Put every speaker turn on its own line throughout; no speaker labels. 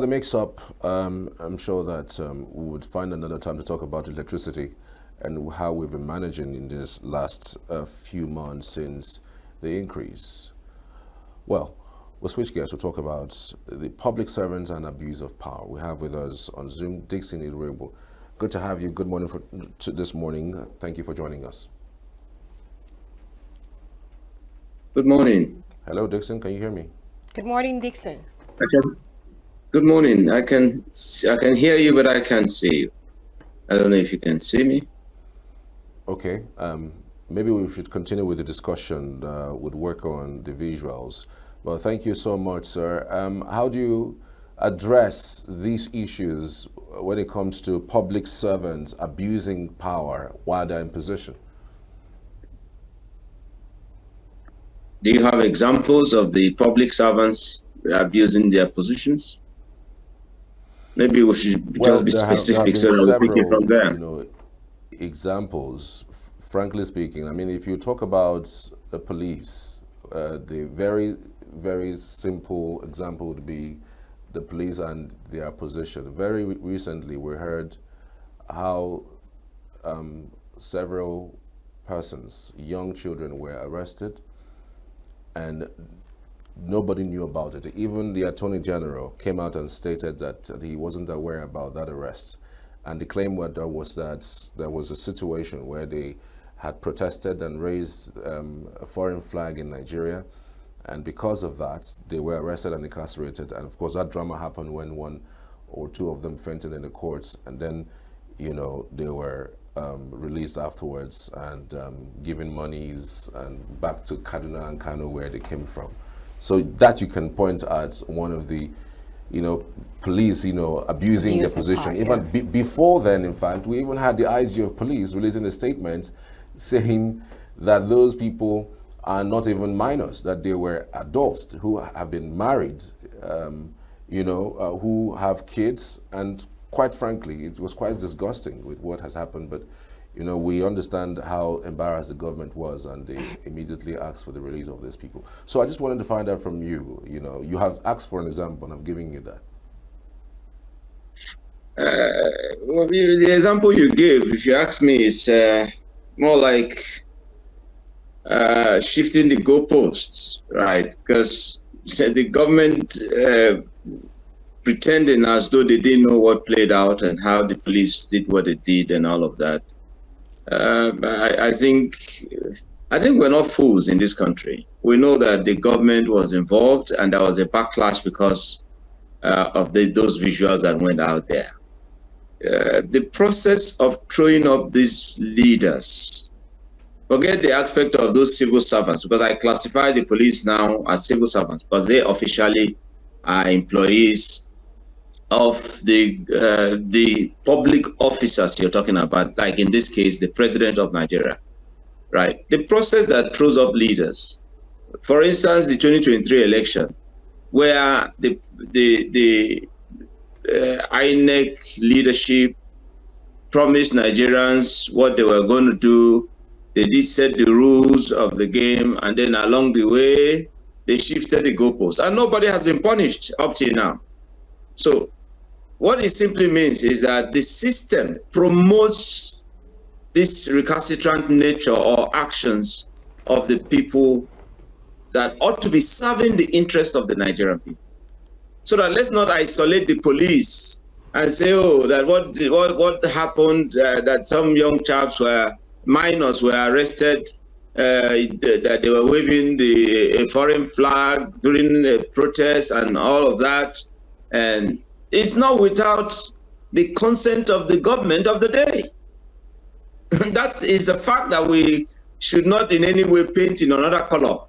The mix-up, I'm sure that we would find another time to talk about electricity and how we've been managing in this last few months since the increase. Well, we'll switch gears. We'll talk about the public servants and abuse of power. We have with us on Zoom Dixon Irebo. Good to have you. Good morning this morning. Thank you for joining us.
Good morning.
Hello, Dixon. Can you hear me?
Good morning, Dixon.
Good morning. I can hear you, but I can't see you. I don't know if you can see me.
Okay. Maybe we should continue with the discussion. Would work on the visuals. Well, thank you so much, sir. How do you address these issues when it comes to public servants abusing power while they're in position?
Do you have examples of the public servants abusing their positions? Maybe we should just be specific so that we pick it from there.
Examples, frankly speaking, I mean, if you talk about the police, the very, very simple example would be the police and their position. Very recently, we heard how several persons, young children, were arrested and nobody knew about it. Even the Attorney General came out and stated that he wasn't aware about that arrest. And the claim was that there was a situation where they had protested and raised a foreign flag in Nigeria. And because of that, they were arrested and incarcerated. And of course, that drama happened when one or two of them fainted in the courts. And then, they were released afterwards and given monies and back to Kaduna and Kano where they came from. So that you can point at one of the, police, abusing their position. Even before then, in fact, we even had the IG of police releasing a statement saying that those people are not even minors, that they were adults who have been married, who have kids. And quite frankly, it was quite disgusting with what has happened. But we understand how embarrassed the government was, and they immediately asked for the release of these people. So I just wanted to find out from you, you have asked for an example, and I'm giving you that.
Well, the example you gave, if you ask me, is more like shifting the goalposts, right? Because the government pretending as though they didn't know what played out and how the police did what they did and all of that. I think we're not fools in this country. We know that the government was involved and there was a backlash because of those visuals that went out there. The process of throwing up these leaders, forget the aspect of those civil servants, because I classify the police now as civil servants because they officially are employees of the public officers you're talking about, like in this case, the president of Nigeria, right? The process that throws up leaders, for instance, the 2023 election, where the INEC leadership promised Nigerians what they were going to do. They did set the rules of the game, and then along the way, they shifted the goalposts, and nobody has been punished up till now. So what it simply means is that the system promotes this recalcitrant nature or actions of the people that ought to be serving the interests of the Nigerian people. So that let's not isolate the police and say, oh, that what happened, that some young chaps minors were arrested, that they were waving a foreign flag during a protest and all of that. And it's not without the consent of the government of the day. That is a fact that we should not in any way paint in another color.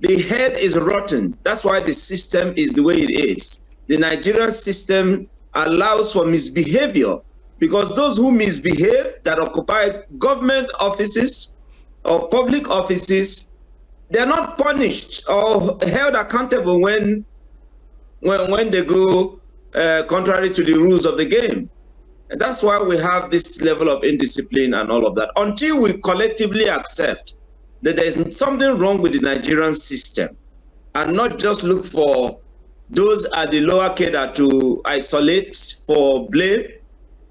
The head is rotten. That's why the system is the way it is. The Nigerian system allows for misbehavior because those who misbehave, that occupy government offices or public offices, they're not punished or held accountable when they go contrary to the rules of the game. And that's why we have this level of indiscipline and all of that. Until we collectively accept that there's something wrong with the Nigerian system and not just look for those at the lower cadre to isolate for blame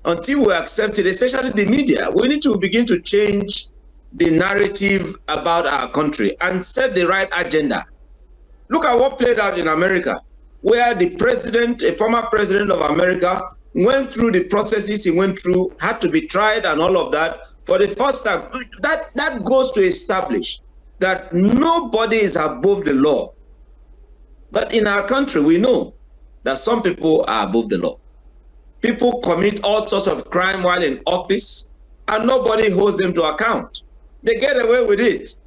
until we accept it, especially the media. We need to begin to change the narrative about our country and set the right agenda. Look at what played out in America, where the president, a former president of America, went through the processes he went through, had to be tried and all of that for the first time. That goes to establish that nobody is above the law. But in our country, we know that some people are above the law. People commit all sorts of crime while in office, and nobody holds them to account. They get away with it.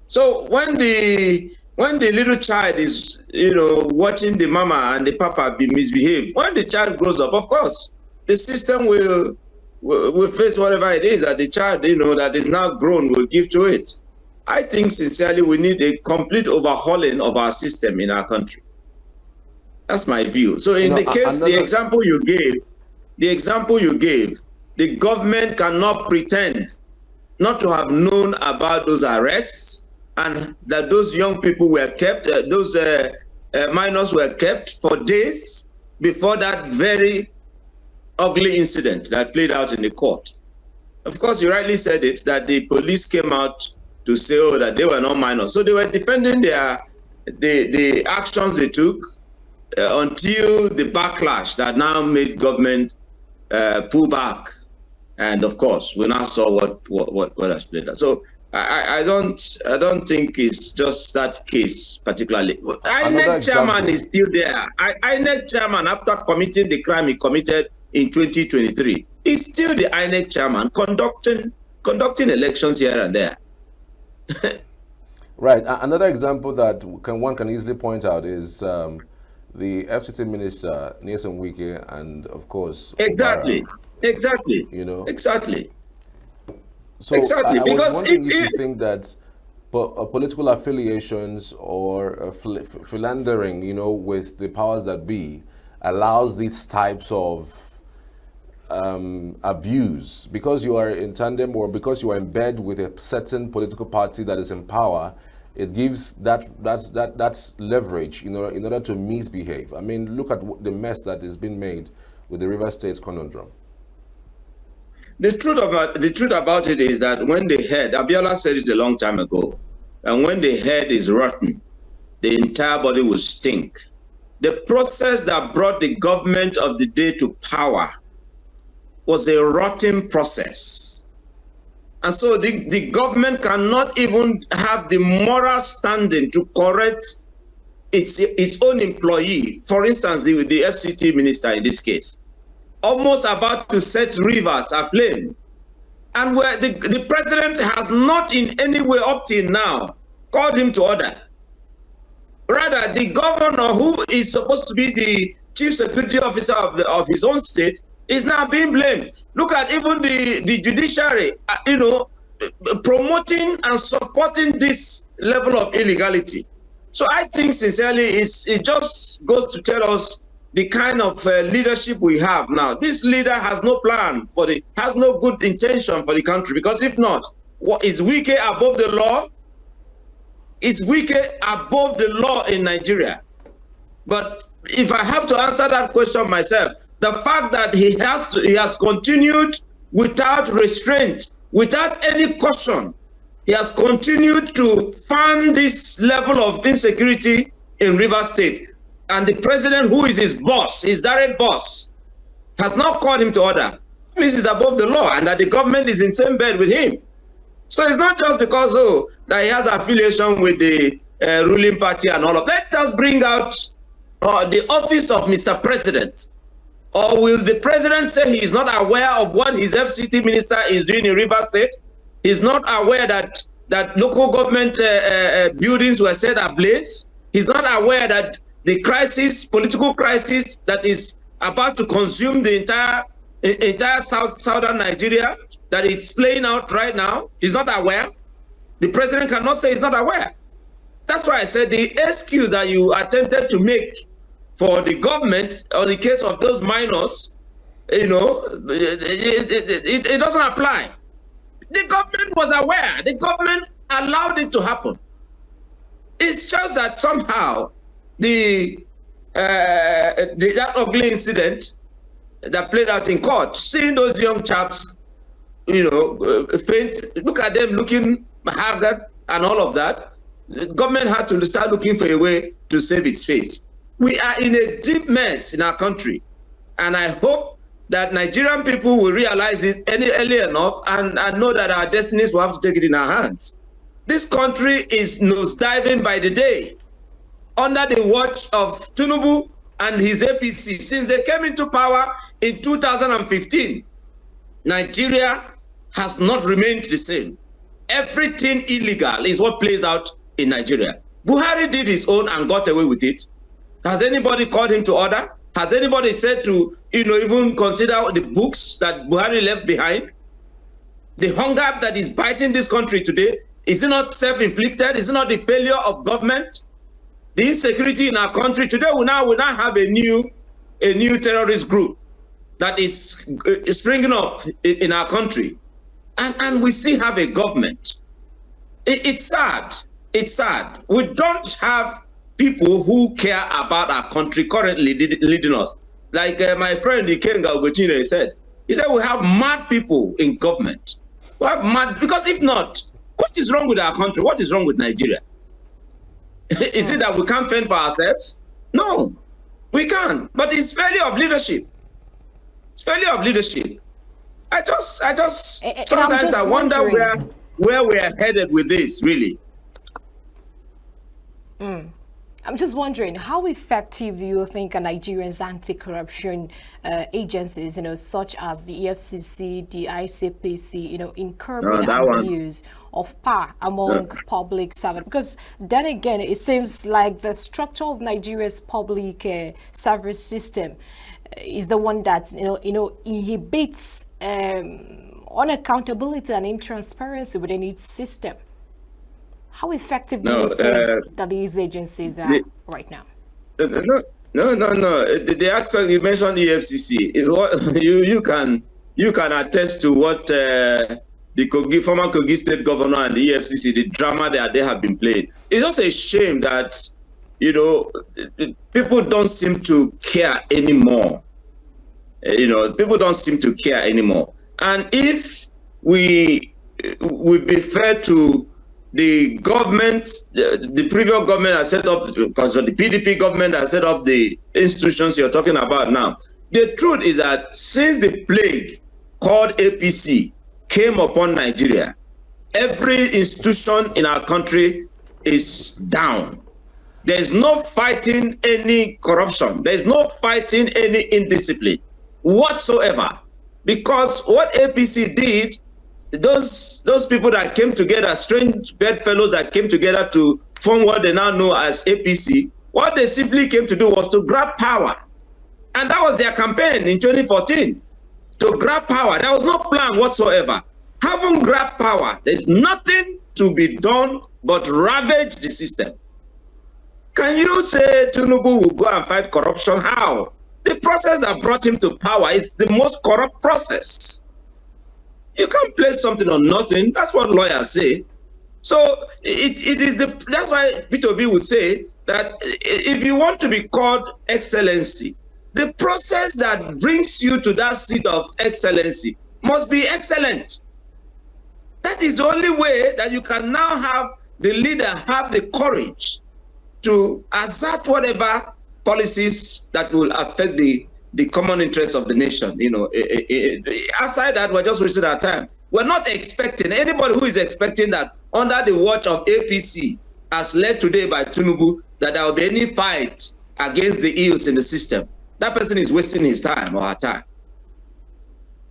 So when the little child is, watching the mama and the papa be misbehave, when the child grows up, of course, the system will face whatever it is that the child, that is now grown will give to it. I think sincerely we need a complete overhauling of our system in our country. That's my view. So in the case, the example you gave, the government cannot pretend not to have known about those arrests and that those young people were kept, those minors were kept for days before that very ugly incident that played out in the court. Of course, you rightly said it, that the police came out to say, that they were not minors. So they were defending the actions they took until the backlash that now made government pull back. And of course, we now saw what has played out. So I don't think it's just that case particularly. INEC chairman is still there. INEC chairman, after committing the crime he committed in 2023, is still the INEC chairman conducting elections here and there.
Right. Another example that one can easily point out is the FCT minister, Nyesom Wike, and of course,
Exactly.
Obara,
Exactly.
Exactly. So
exactly.
I
Because
was wondering if you think that political affiliations or philandering, with the powers that be, allows these types of abuse, because you are in tandem or because you are in bed with a certain political party that is in power. It gives that's leverage, in order to misbehave. I mean, look at the mess that is being made with the River States conundrum.
The truth about it is that when the head, Abiola said it a long time ago, and when the head is rotten, the entire body will stink. The process that brought the government of the day to power was a rotten process. And so the government cannot even have the moral standing to correct its own employee. For instance, the FCT minister in this case, almost about to set rivers aflame. And where the president has not in any way up till now called him to order. Rather, the governor, who is supposed to be the chief security officer of his own state, is now being blamed. Look at even the judiciary, promoting and supporting this level of illegality. So I think sincerely, it just goes to tell us the kind of leadership we have now. This leader has no plan has no good intention for the country, because if not, is Wike above the law? Is Wike above the law in Nigeria? But if I have to answer that question myself, the fact that he has continued without restraint, without any caution, he has continued to fund this level of insecurity in Rivers State. And the president, who is his boss, his direct boss, has not called him to order. This is above the law, and that the government is in the same bed with him. So it's not just because that he has affiliation with the ruling party and all of that. Let us bring out the office of Mr. President. Or will the president say he is not aware of what his FCT minister is doing in Rivers State? He's not aware that local government buildings were set ablaze. He's not aware that the political crisis that is about to consume the entire southern Nigeria, that is playing out right now, is not aware. The president cannot say he's not aware. That's why I said the excuse that you attempted to make for the government or the case of those minors, it doesn't apply. The government was aware. The government allowed it to happen. It's just that somehow the that ugly incident that played out in court, seeing those young chaps, faint, look at them looking haggard and all of that, the government had to start looking for a way to save its face. We are in a deep mess in our country, and I hope that Nigerian people will realize it early enough and know that our destinies will have to take it in our hands. This country is nosediving by the day under the watch of Tinubu and his APC. Since they came into power in 2015, Nigeria has not remained the same. Everything illegal is what plays out in Nigeria. Buhari did his own and got away with it. Has anybody called him to order? Has anybody said to, even consider the books that Buhari left behind? The hunger that is biting this country today, is it not self-inflicted? Is it not the failure of government? The insecurity in our country today, we now have a new terrorist group that is springing up in our country, and we still have a government. It's sad. It's sad. We don't have people who care about our country currently leading us. Like my friend Ikenga Ugochine said, he said we have mad people in government. We have mad, because if not, what is wrong with our country? What is wrong with Nigeria? Is it that we can't fend for ourselves? No, we can't. But it's failure of leadership. It's failure of leadership. I just sometimes I wonder where we are headed with this, really.
I'm just wondering, how effective do you think Nigeria's anti-corruption agencies, such as the EFCC, the ICPC, in curbing abuse of power among public servants? Because then again, it seems like the structure of Nigeria's public service system is the one that inhibits unaccountability and intransparency within its system. How effective do you think that these agencies are right now?
No. The aspect you mentioned, the EFCC, you can attest to what the former Kogi State Governor and the EFCC, the drama that they have been playing. It's also a shame that people don't seem to care anymore. People don't seem to care anymore. And if we be fair to the government, the previous government has set up, because the PDP government has set up the institutions you're talking about now. The truth is that since the plague called APC came upon Nigeria, every institution in our country is down. There's no fighting any corruption. There's no fighting any indiscipline whatsoever. Because what APC did, those people that came together, strange bedfellows that came together to form what they now know as APC, what they simply came to do was to grab power. And that was their campaign in 2014, to grab power. There was no plan whatsoever. Having grabbed power, there's nothing to be done but ravage the system. Can you say Tinubu will go and fight corruption? How? The process that brought him to power is the most corrupt process. You can't place something on nothing. That's what lawyers say. So that's why P2B would say that if you want to be called excellency, the process that brings you to that seat of excellency must be excellent. That is the only way that you can now have the leader have the courage to assert whatever policies that will affect the common interest of the nation. Aside that, we're just wasting our time. We're not expecting anybody who is expecting that under the watch of APC, as led today by Tinubu, that there will be any fight against the ills in the system. That person is wasting his time or her time.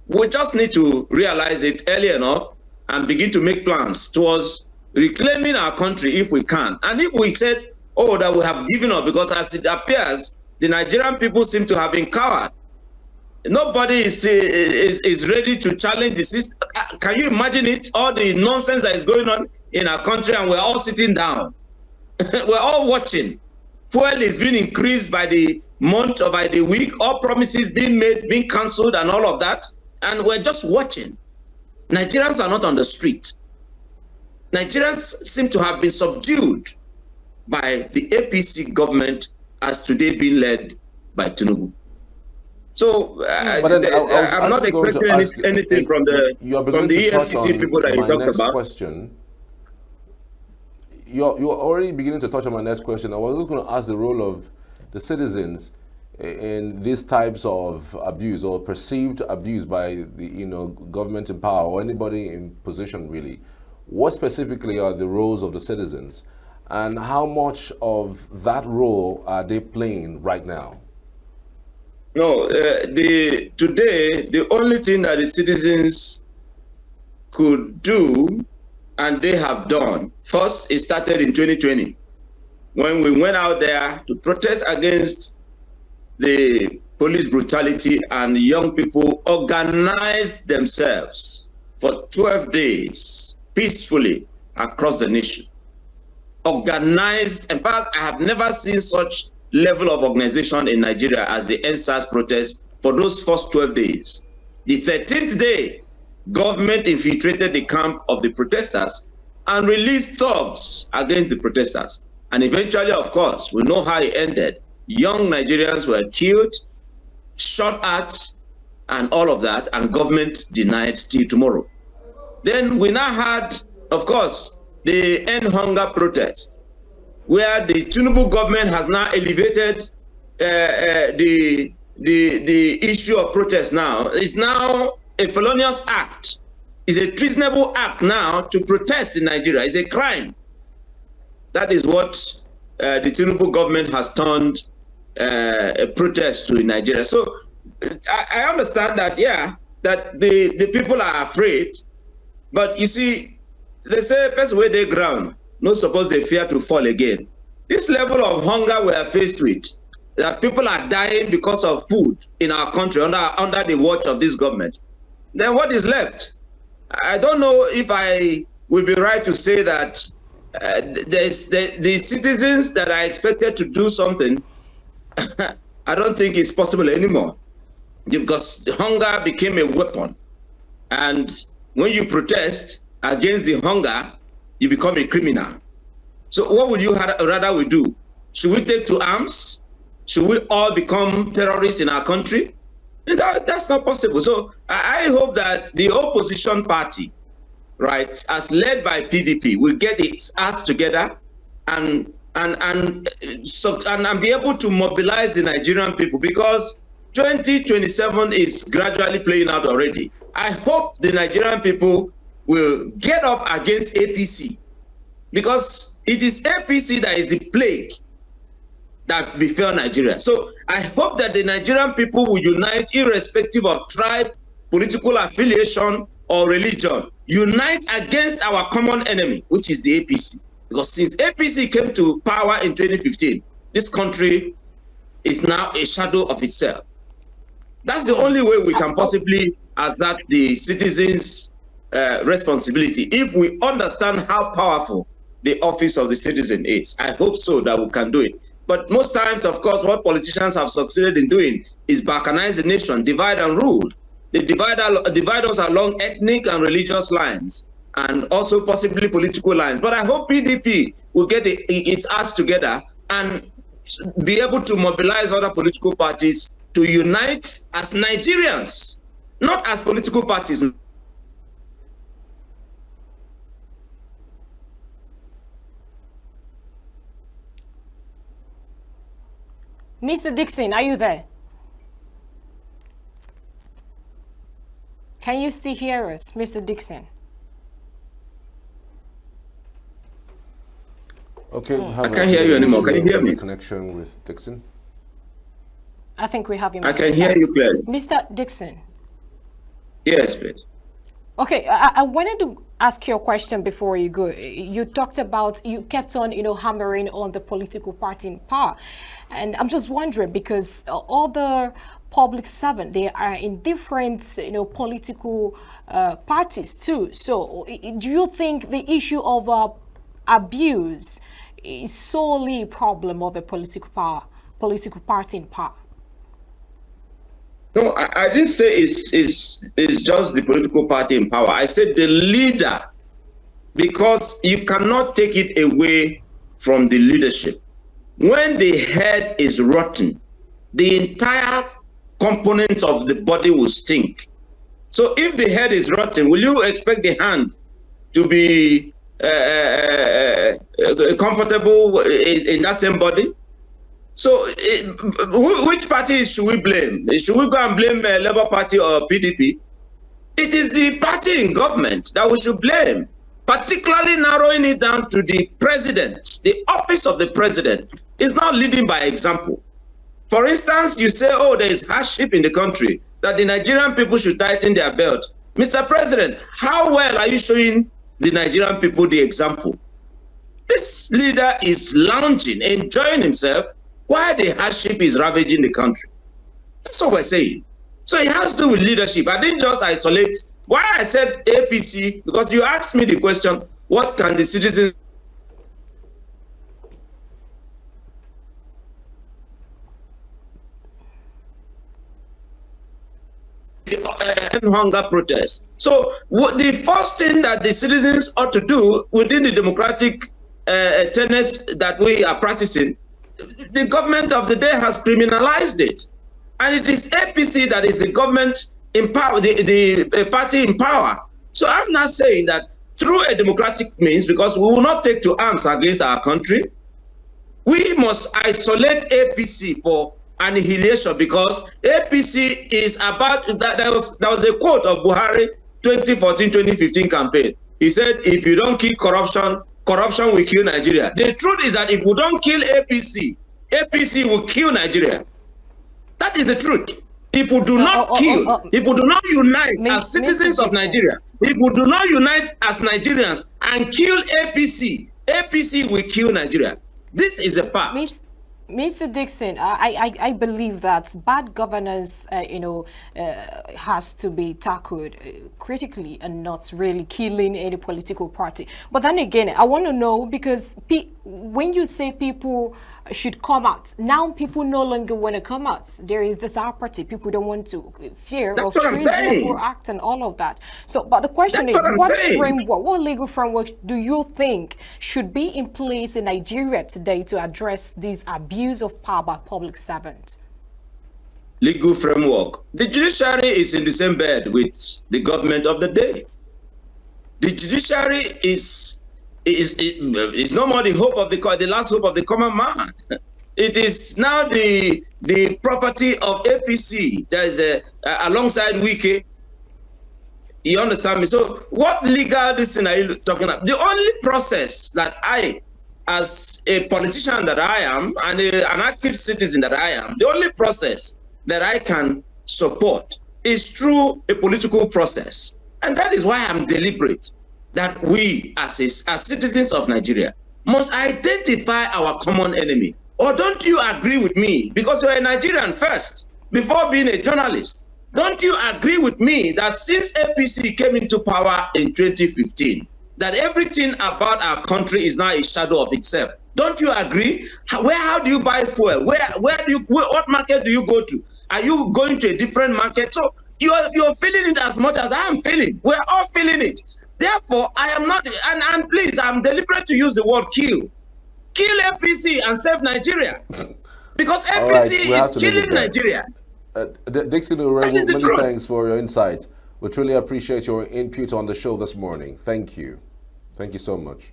We just need to realize it early enough and begin to make plans towards reclaiming our country if we can. And if we said, that we have given up, because as it appears, the Nigerian people seem to have been coward. Nobody is ready to challenge the system. Can you imagine it? All the nonsense that is going on in our country, and we're all sitting down. We're all watching. Fuel is being increased by the month or by the week. All promises being made, being cancelled, and all of that. And we're just watching. Nigerians are not on the street. Nigerians seem to have been subdued by the APC government as today being led by Tinubu. So I'm not expecting anything from the EFCC people that you talked about.
Question. You're already beginning to touch on my next question. I was just going to ask the role of the citizens in these types of abuse or perceived abuse by the government in power or anybody in position really. What specifically are the roles of the citizens, and how much of that role are they playing right now?
No, today the only thing that the citizens could do, and they have done, first it started in 2020 when we went out there to protest against the police brutality, and young people organized themselves for 12 days peacefully across the nation. Organized. In fact, I have never seen such level of organization in Nigeria as the EndSARS protest for those first 12 days. The 13th day, government infiltrated the camp of the protesters and released thugs against the protesters. And eventually, of course, we know how it ended. Young Nigerians were killed, shot at, and all of that, and government denied till tomorrow. Then we now had, of course, the End Hunger protest, where the Tinubu government has now elevated the issue of protest now. It's now a felonious act. It's a treasonable act now to protest in Nigeria. It's a crime. That is what the Tinubu government has turned a protest to in Nigeria. So I understand that, yeah, that the people are afraid. But you see, they say, best way they ground, no suppose they fear to fall again. This level of hunger we are faced with, that people are dying because of food in our country under the watch of this government, then what is left? I don't know if I will be right to say that the citizens that are expected to do something, I don't think it's possible anymore, because the hunger became a weapon. And when you protest against the hunger, you become a criminal. So what would you rather we do? Should we take to arms? Should we all become terrorists in our country? That's not possible. So I hope that the opposition party, right, as led by PDP, will get its act together and be able to mobilize the Nigerian people, because 2027 is gradually playing out already. I hope the Nigerian people will get up against APC, because it is APC that is the plague that befell Nigeria. So I hope that the Nigerian people will unite, irrespective of tribe, political affiliation, or religion. Unite against our common enemy, which is the APC. Because since APC came to power in 2015, this country is now a shadow of itself. That's the only way we can possibly assert the citizens' responsibility, if we understand how powerful the office of the citizen is. I hope so that we can do it. But most times, of course, what politicians have succeeded in doing is balkanize the nation, divide and rule. They divide us along ethnic and religious lines, and also possibly political lines. But I hope PDP will get its act together and be able to mobilize other political parties to unite as Nigerians, not as political parties.
Mr. Dixon, are you there? Can you still hear us, Mr. Dixon?
Okay,
I can't hear you anymore. Can you hear me?
Connection with Dixon.
I think we have him.
I can hear you clearly.
Mr. Dixon.
Yes, please.
Okay, I wanted to ask you a question before you go. You talked about, you kept on, hammering on the political party in power. And I'm just wondering, because all the public servants, they are in different, political parties too. So do you think the issue of abuse is solely a problem of a political party in power?
No, I didn't say it's just the political party in power. I said the leader, because you cannot take it away from the leadership. when the head is rotten, the entire components of the body will stink. So if the head is rotten, will you expect the hand to be comfortable in that same body? So which party should we blame? Should we go and blame Labour Party or PDP? It is the party in government that we should blame, particularly narrowing it down to the president. The office of the president is not leading by example. For instance, you say, oh, there is hardship in the country, that the Nigerian people should tighten their belt. Mr. President, how well are you showing the Nigerian people the example? This leader is lounging, enjoying himself, while the hardship is ravaging the country. That's what we're saying. So it has to do with leadership. I didn't just isolate. Why I said APC, because you asked me the question, what can the citizens hunger protest. So the first thing that the citizens ought to do within the democratic tenets that we are practicing, the government of the day has criminalized it. And it is APC that is the government in power, the party in power. So I'm not saying that through a democratic means, because we will not take to arms against our country, we must isolate APC for annihilation, because APC is about that. There was a quote of Buhari 2014-2015 campaign. He said, if you don't kill corruption, corruption will kill Nigeria. The truth is that if we don't kill APC, APC will kill Nigeria. That is the truth. If we do not kill, if we do not unite as citizens of Nigeria, if we do not unite as Nigerians and kill APC, APC will kill Nigeria. This is the fact.
Mr. Dixon, I believe that bad governance, has to be tackled critically and not really killing any political party. But then again, I want to know, because when you say people should come out, now people no longer want to come out. There is this apathy. People don't want to fear of treason or act and all of that. So, but the question is, what legal framework do you think should be in place in Nigeria today to address these abuse of power by public servants?
Legal framework. The judiciary is in the same bed with the government of the day. The judiciary is no more the hope of the last hope of the common man. It is now the property of APC. There is alongside Wike. You understand me? So what legal this thing are you talking about? The only process that I, as a politician that I am, and an active citizen that I am, the only process that I can support is through a political process. And that is why I'm deliberate that we, as citizens of Nigeria, must identify our common enemy. Or don't you agree with me? Because you're a Nigerian first, before being a journalist. Don't you agree with me that since APC came into power in 2015, that everything about our country is now a shadow of itself? Don't you agree? How do you buy fuel? What market do you go to? Are you going to a different market? So you're feeling it as much as I am feeling. We're all feeling it. Therefore, I am not, and please, I'm deliberate to use the word kill. Kill APC and save Nigeria. Because APC is killing Nigeria.
Dixon Uregu, many thanks for your insight. We truly appreciate your input on the show this morning. Thank you. Thank you so much.